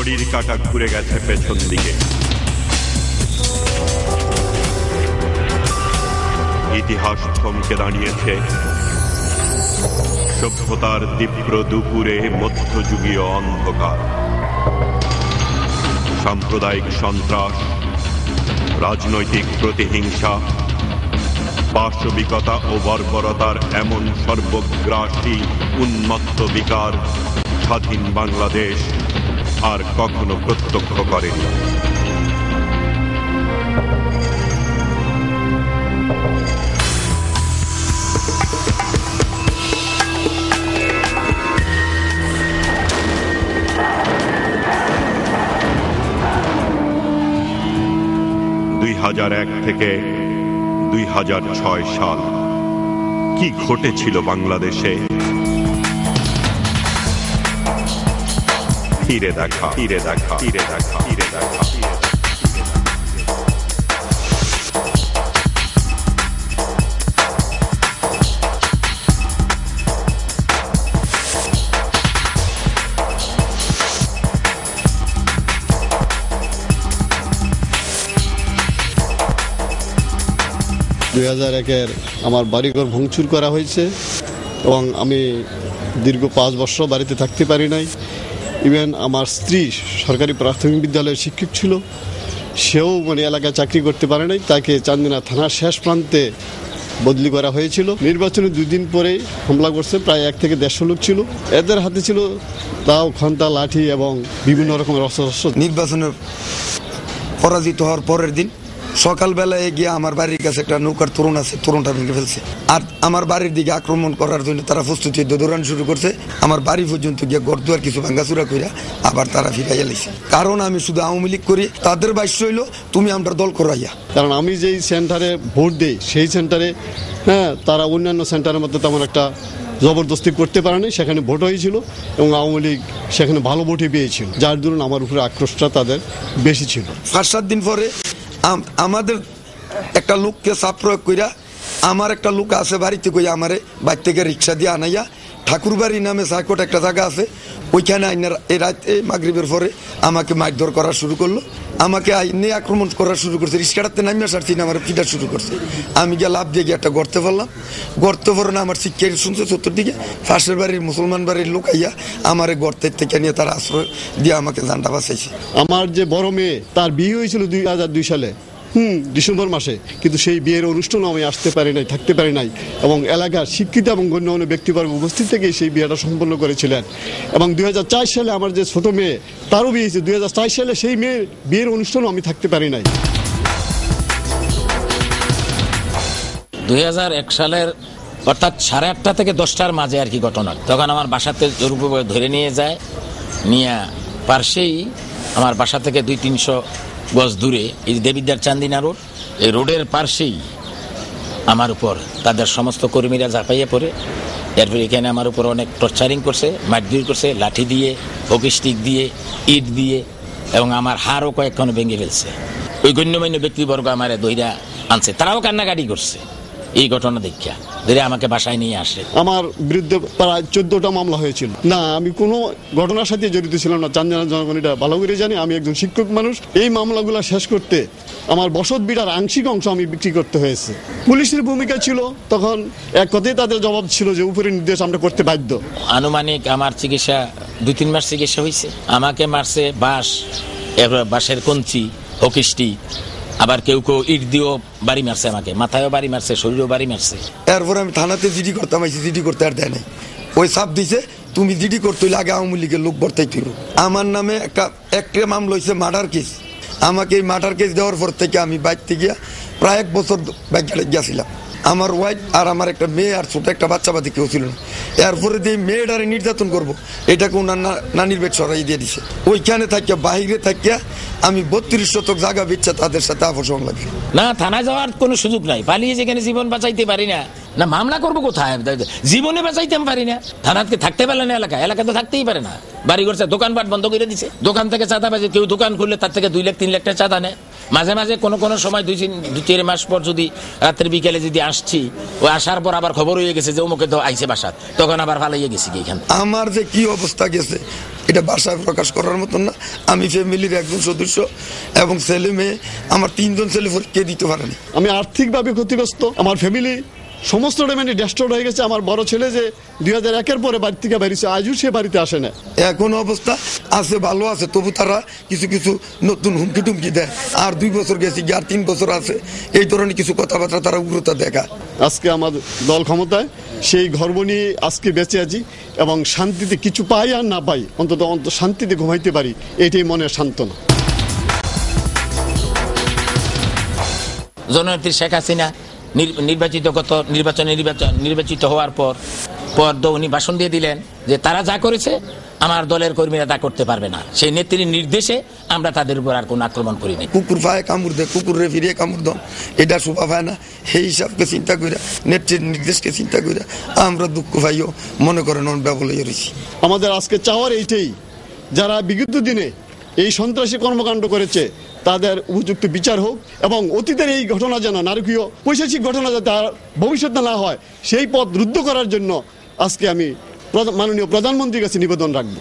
ঘড়ির কাঁটা ঘুরে গেছে পেছন দিকে। ইতিহাস থমকে দাঁড়িয়েছে সভ্যতার তীব্র দুপুরে মধ্যযুগীয় অন্ধকার। সাম্প্রদায়িক সন্ত্রাস, রাজনৈতিক প্রতিহিংসা, পাশবিকতা ও বর্বরতার এমন সর্বগ্রাসী উন্মত্ত বিকার স্বাধীন বাংলাদেশ আর কখনো প্রত্যক্ষ করেনি। থেকে 2006 সাল কি ঘটেছিল বাংলাদেশে? ফিরে দেখা, ফিরে দেখা, ফিরে দেখা, ফিরে দেখা। 2001-এর আমার বাড়িঘর ভাঙচুর করা হয়েছে এবং আমি দীর্ঘ 5 বছর বাড়িতে থাকতে পারি নাই। ইভেন আমার স্ত্রী সরকারি প্রাথমিক বিদ্যালয়ের শিক্ষক ছিল, সেও এলাকায় চাকরি করতে পারে নাই। তাকে চান্দিনা থানার শেষ প্রান্তে বদলি করা হয়েছিল। নির্বাচনের 2 দিন পরেই হামলা করছে, প্রায় 1 থেকে 150 লোক ছিল। এদের হাতে ছিল তাও খন্তা, লাঠি এবং বিভিন্ন রকমের অস্ত্র। নির্বাচনের পরাজিত হওয়ার পরের দিন সকালবেলায় গিয়ে আমার বাড়ির কাছে একটা নৌকার তরুণ আছে, তরুণটা ভেঙে ফেলছে। আর আমার বাড়ির দিকে আক্রমণ করার জন্য তারা প্রস্তুতি দৌড়ানো শুরু করছে। আমার বাড়ি পর্যন্ত গিয়ে গড়দুয়ার কিছু ভাঙ্গাচুরা কইরা আবার তারা ফিরাইয়া লাইছে। কারণ আমি শুধু আওয়ামী লীগ করি, তাদের বাইশ হইল তুমি আমরা দল করাইয়া। কারণ আমি যেই সেন্টারে ভোট দেই সেই সেন্টারে তারা অন্যান্য সেন্টারের মধ্যে তেমন একটা জবরদস্তি করতে পারেনি, সেখানে ভোট হয়েছিল এবং আওয়ামী লীগ সেখানে ভালো ভোটই পেয়েছিল, যার দরুন আমার উপরে আক্রোশটা তাদের বেশি ছিল। 5-7 দিন পরে আমাদের একটা লোককে চাপ প্রয়োগ কইরা, আমার একটা লোক আছে বাড়িতে কইয়া আমারে বাড়ি থেকে রিক্সা দিয়ে আনাইয়া ঠাকুরবাড়ি নামে সাইকোট একটা জায়গা আছে, ওইখানে আইনের এই রাতে মাগরিবের পরে আমাকে মারধর করা শুরু করলো। আমাকে আইনে আক্রমণ করা শুরু করছে। রিক্সাটাতে নামিয়া সারছি না, আমার পিটা শুরু করছে। আমি গিয়ে লাভ দিয়ে গিয়ে একটা গর্তে ফেললাম। গর্তে পরে না আমার শিক্ষা শুনছে চতুর্দিকে, পাশের বাড়ির মুসলমান বাড়ির লোক আইয়া আমার গর্তের থেকে নিয়ে তারা আশ্রয় দিয়ে আমাকে জানটা বাঁচাইছে। আমার যে বড় মেয়ে, তার বিয়ে হয়েছিল 2002 সালে ডিসেম্বর মাসে, কিন্তু সেই বিয়ের অনুষ্ঠানে আমি আসতে পারি নাই, থাকতে পারি নাই এবং এলাকার শিক্ষিত এবং গণ্যমান্য ব্যক্তিবর্গ উপস্থিত থেকে সেই বিয়েটা সম্পন্ন করেছিলেন। এবং 2004 সালে আমার যে ছোট মেয়ে, তারও বিয়ে হয়েছে 2004 সালে, সেই মেয়ের বিয়ের অনুষ্ঠানেও আমি থাকতে পারি নাই। 2001 সালের অর্থাৎ 8:30 থেকে 10টার মাঝে আর কি ঘটনা। তখন আমার বাসাতে জোরপূর্বক ধরে নিয়ে যায়, নিয়ে পার্শ্বেই আমার বাসা থেকে 200-300 গজ দূরে এই দেবিদ্বার চান্দিনা রোড, এই রোডের পার্শ্বেই আমার উপর তাদের সমস্ত কর্মীরা ঝাঁপাইয়ে পড়ে। এরপর এখানে আমার উপর অনেক টর্চারিং করছে, মারধর করছে, লাঠি দিয়ে, হকি স্টিক দিয়ে, ইট দিয়ে, এবং আমার হাড়ও কয়েকক্ষণ ভেঙে ফেলছে। ওই গণ্যমান্য ব্যক্তিবর্গ আমার দইরা আনছে, তারাও কান্নাকাটি করছে এই ঘটনা দেখিয়া, ধরে আমাকে বাসায় নিয়ে আসে। আমার বিরুদ্ধে প্রায় 14টা মামলা হয়েছিল। না, আমি কোনো ঘটনার সাথে জড়িত ছিলাম না। চান্দিনা জনগণ এটা ভালো করে জানি, আমি একজন শিক্ষক মানুষ। এই মামলাগুলো শেষ করতে আমার বসত বিড়ার আংশিক অংশ আমি বিক্রি করতে হয়েছে। পুলিশের ভূমিকা ছিল তখন, এক কথাই তাদের জবাব ছিল যে উপরে নির্দেশ আমরা করতে বাধ্য। আনুমানিক আমার চিকিৎসা 2-3 মাস চিকিৎসা হয়েছে। আমাকে মারছে বাঁশ, এরপর বাঁশের কঞ্চি, হকি স্টিক, আবার কেউ কেউ ইট দিয়েও বাড়ি মারছে, আমাকে মাথায়ও বাড়ি মারছে, শরীরেও বাড়ি মারছে। এরপর আমি থানাতে জিডি করতাম, জিডি করতে আর দেয় নাই। ওই চাপ দিছে তুমি জিডি করতে হইলে আগে আওয়ামী লীগের লোক ভর্তাই তুই। আমার নামে একটা মামলা হয়েছে মার্ডার কেস। আমাকে এই মার্ডার কেস দেওয়ার পর থেকে আমি বাইতে গিয়া প্রায় 1 বছর বাইকে গিয়েছিলাম। আমার ওয়াইফ আর আমার একটা মেয়ে আর ছোট একটা বাচ্চা বাতি কেউ ছিল না। এরপরে যে মেয়েটারে নির্যাতন করবো, এটাকে ওনার নানির বেড সরাই দিয়ে দিছে। ওইখানে থাকিয়া বাহিরে থাকিয়া আমি 32 শতক জায়গা বেচা তাদের সাথে আপসং লাগবে না। থানায় যাওয়ার কোনো সুযোগ নাই, পালিয়ে যেখানে জীবন বাঁচাইতে পারি না, না মামলা করবো কোথায়? জীবনে বাঁচাইতে পারি না। থানাতে থাকতে পারলে না, এলাকা তো থাকতেই পারে না। বাড়ি করছে, দোকানপাট বন্ধ করে দিছে। দোকান থেকে চাঁদা বাজে, কেউ দোকান খুললে তার থেকে 2 লাখ 3 লাখ টাকা চাঁদা নেয়। মাঝে মাঝে কোনো সময় দুই চার মাস পর যদি রাত্রে বিকেলে যদি আসছি, ও আসার পর আবার খবর হয়ে গেছে যে অমুকে তো আইছে বাসাত, তখন আবার ভালাইয়ে গেছি কি এখান। আমার যে কি অবস্থা গেছে এটা ভাষায় প্রকাশ করার মতন না। আমি ফ্যামিলির একজন সদস্য এবং ছেলে মেয়ে, আমার 3 জন ছেলে পরীক্ষা দিতে পারেনি। আমি আর্থিকভাবে ক্ষতিগ্রস্ত, আমার ফ্যামিলি সমস্ত মানে ডেস্ট্রয়েড হয়ে গেছে। আমার বড় ছেলে যে 2001-এর পরে বাড়ি থেকে বেরিয়েছে, আজও সে বাড়িতে আসে না। এখন অবস্থা আছে ভালো আছে, তবু তারা কিছু কিছু নতুন হুমকি টুমকি দেয়। আর 2 বছর গেছি, আর 3 বছর আছে, এই ধরনের কিছু কথাবার্তা তারা উগ্রতা দেখা। আজকে আমার দল ক্ষমতায়, সেই গর্ব নিয়ে আজকে বেঁচে আছি এবং শান্তিতে কিছু পাই আর না পাই, অন্তত শান্তিতে ঘুমাইতে পারি, এটাই মনের সান্ত্বনা। জননেত্রী শেখ হাসিনা নির্বাচিত হওয়ার পর তো উনি ভাষণ দিয়ে দিলেন যে তারা যা করেছে আমার দলের কর্মীরা তা করতে পারবে না। সেই নেত্রীর নির্দেশে আমরা তাদের উপর আর কোনো আক্রমণ করিনি। কুকুর পায়ে কামড় দেয়, কুকুরে ফিরিয়ে কামড় দাও, এটা শোভা পায় না। সেই হিসাবকে চিন্তা কইরা, নেত্রীর নির্দেশকে চিন্তা কইরা আমরা দুঃখ পাইও মনে করেন ব্যবলে রয়েছি। আমাদের আজকে চাওয়ার এইটাই, যারা বিগত দিনে এই সন্ত্রাসী কর্মকাণ্ড করেছে তাদের উপযুক্ত বিচার হোক এবং অতীতের এই ঘটনা যেন, নারকীয় পৈশাচিক ঘটনা যাতে আর ভবিষ্যতে না হয়, সেই পথ রুদ্ধ করার জন্য আজকে আমি মাননীয় প্রধানমন্ত্রীর কাছে নিবেদন রাখব।